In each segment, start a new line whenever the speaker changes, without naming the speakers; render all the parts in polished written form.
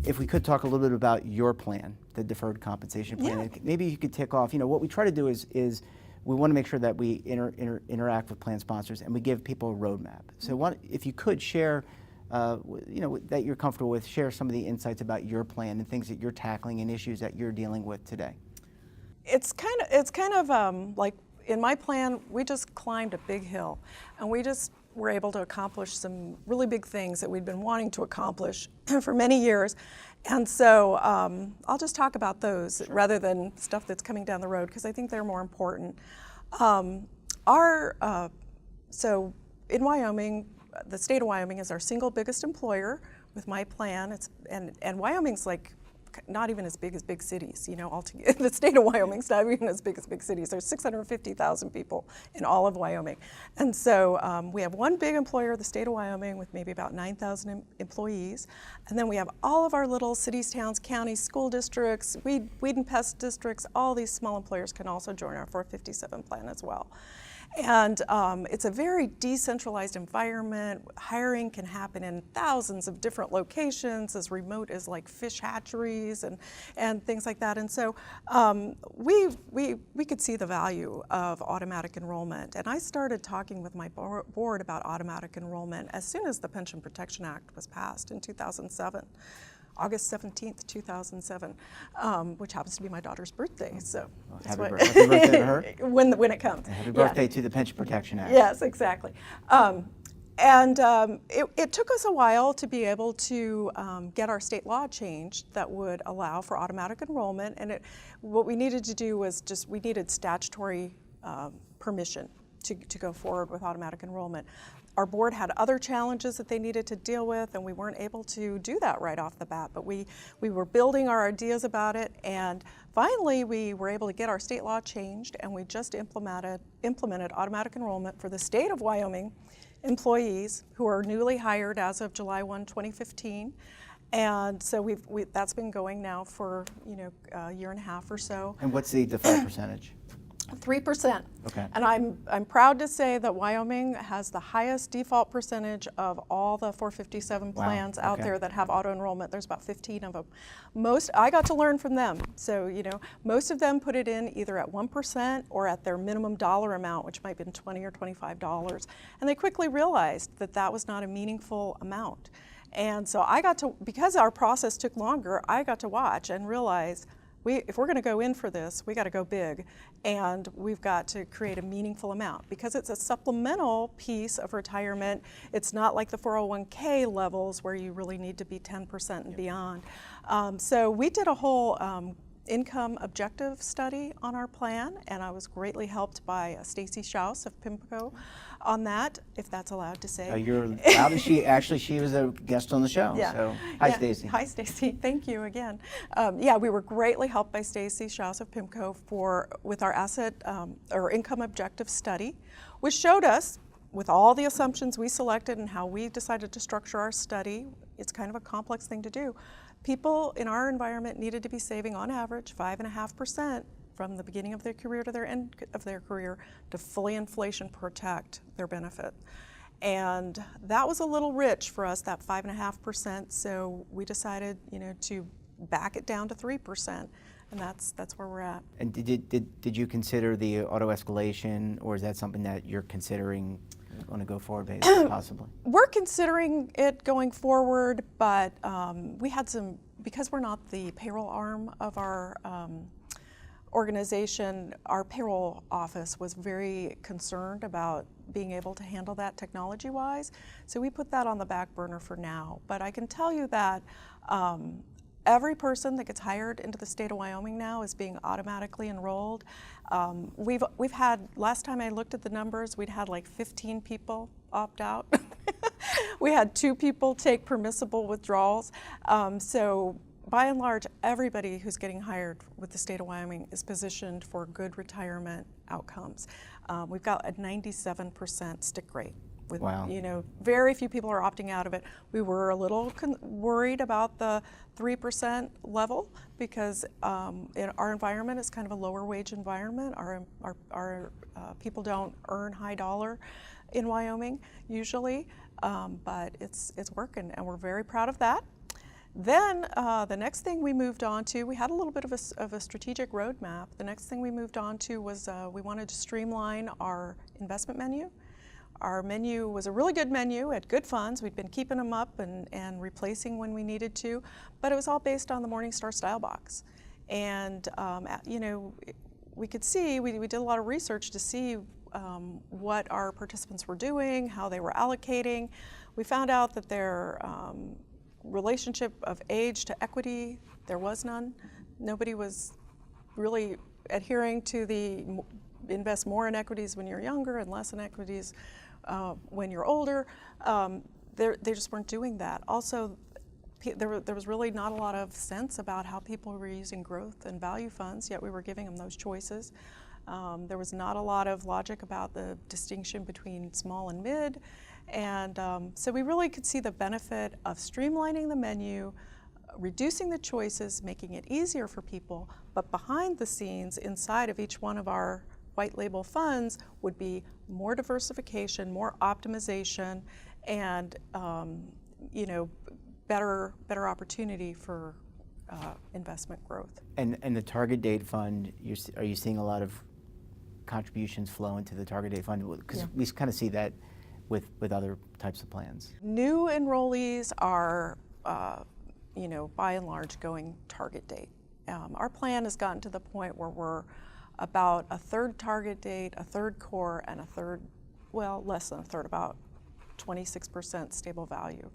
if we could talk a little bit about your plan, the deferred compensation plan.
Yeah.
Maybe you could tick off, what we try to do is we want to make sure that we interact with plan sponsors and we give people a roadmap. So if you could share, that you're comfortable with, share some of the insights about your plan and things that you're tackling and issues that you're dealing with today.
It's kind of like in my plan, we just climbed a big hill, and we just were able to accomplish some really big things that we'd been wanting to accomplish for many years. And so I'll just talk about those rather than stuff that's coming down the road, because I think they're more important. So in Wyoming, the state of Wyoming is our single biggest employer with my plan. And Wyoming's like not even as big as big cities, altogether. The state of Wyoming's not even as big as big cities. There's 650,000 people in all of Wyoming. And so we have one big employer, the state of Wyoming, with maybe about 9,000 employees. And then we have all of our little cities, towns, counties, school districts, weed and pest districts. All these small employers can also join our 457 plan as well. And it's a very decentralized environment. Hiring can happen in thousands of different locations, as remote as like fish hatcheries and things like that. And so we could see the value of automatic enrollment. And I started talking with my board about automatic enrollment as soon as the Pension Protection Act was passed in 2007. August 17th, 2007, which happens to be my daughter's birthday. So
happy birthday to her.
When it comes.
Happy birthday to the Pension Protection Act.
Yes, exactly. It took us a while to be able to get our state law changed that would allow for automatic enrollment. And what we needed to do was we needed statutory permission to go forward with automatic enrollment. Our board had other challenges that they needed to deal with, and we weren't able to do that right off the bat, but we were building our ideas about it, and finally we were able to get our state law changed, and we just implemented automatic enrollment for the state of Wyoming employees who are newly hired as of July 1, 2015. And so that's been going now for a year and a half or so.
And what's the default percentage?
3%.
Okay.
And I'm proud to say that Wyoming has the highest default percentage of all the 457 plans out there that have auto enrollment. There's about 15 of them. I got to learn from them. So, most of them put it in either at 1% or at their minimum dollar amount, which might have been $20 or $25. And they quickly realized that that was not a meaningful amount. And so because our process took longer, I got to watch and realize if we're going to go in for this, we got to go big, and we've got to create a meaningful amount because it's a supplemental piece of retirement. It's not like the 401k levels where you really need to be 10% and beyond. So we did a whole income objective study on our plan, and I was greatly helped by Stacy Schaus of PIMCO on that, if that's allowed to say.
You're allowed. She was a guest on the show.
Yeah.
So hi, Stacy.
Hi, Stacy. Thank you again. We were greatly helped by Stacy Schaus of PIMCO with our asset or income objective study, which showed us, with all the assumptions we selected and how we decided to structure our study, it's kind of a complex thing to do. People in our environment needed to be saving on average 5.5% from the beginning of their career to their end of their career to fully inflation protect their benefit. And that was a little rich for us, that 5.5%, so we decided to back it down to 3%, and that's where we're at.
And did you consider the auto escalation, or is that something that you're considering on a go-forward basis, possibly?
We're considering it going forward, but we had because we're not the payroll arm of our organization, our payroll office was very concerned about being able to handle that technology-wise, so we put that on the back burner for now. But I can tell you that every person that gets hired into the state of Wyoming now is being automatically enrolled. We've had, last time I looked at the numbers, we'd had like 15 people opt out. We had 2 people take permissible withdrawals. So by and large, everybody who's getting hired with the state of Wyoming is positioned for good retirement outcomes. We've got a 97% stick rate. With, very few people are opting out of it. We were a little worried about the 3% level because our environment is kind of a lower wage environment. Our people don't earn high dollar in Wyoming usually, but it's working, and we're very proud of that. Then the next thing we moved on to, we had a little bit of a strategic roadmap. The next thing we moved on to was we wanted to streamline our investment menu. Our menu was a really good menu at good funds. We'd been keeping them up and replacing when we needed to, but it was all based on the Morningstar style box. And you know, we could see, we did a lot of research to see what our participants were doing, how they were allocating. We found out that their relationship of age to equity, there was none. Nobody was really adhering to the invest more in equities when you're younger and less in equities when you're older. They just weren't doing that. Also, there was really not a lot of sense about how people were using growth and value funds, yet we were giving them those choices. There was not a lot of logic about the distinction between small and mid. And so we really could see the benefit of streamlining the menu, reducing the choices, making it easier for people, but behind the scenes, inside of each one of our white label funds would be more diversification, more optimization, and you know, better opportunity for investment growth.
And the target date fund, are you seeing a lot of contributions flow into the target date fund? Because we kind of see that with other types of plans.
New enrollees are, you know, by and large going target date. Our plan has gotten to the point where we're about a third target date, a third core, and a third, well, less than a third, about 26% stable value.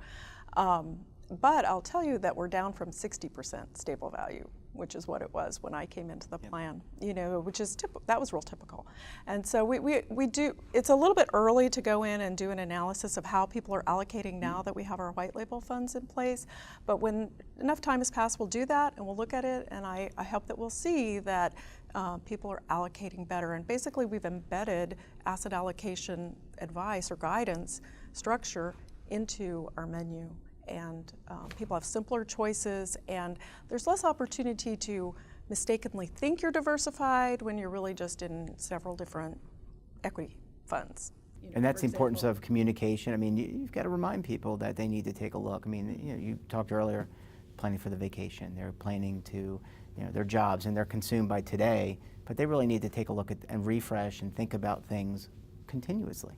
But I'll tell you that we're down from 60% stable value, which is what it was when I came into the plan, you know, which is that was real typical. And so we do, it's a little bit early to go in and do an analysis of how people are allocating now that we have our white label funds in place. But when enough time has passed, we'll do that and we'll look at it, and I hope that we'll see that people are allocating better. And basically we've embedded asset allocation advice or guidance structure into our menu. And people have simpler choices, and there's less opportunity to mistakenly think you're diversified when you're really just in several different equity funds. You know,
and that's the importance of communication. I mean, you've got to remind people that they need to take a look. I mean, you know, you talked earlier, planning for the vacation. They're planning to, you know, their jobs, and they're consumed by today, but they really need to take a look at and refresh and think about things continuously.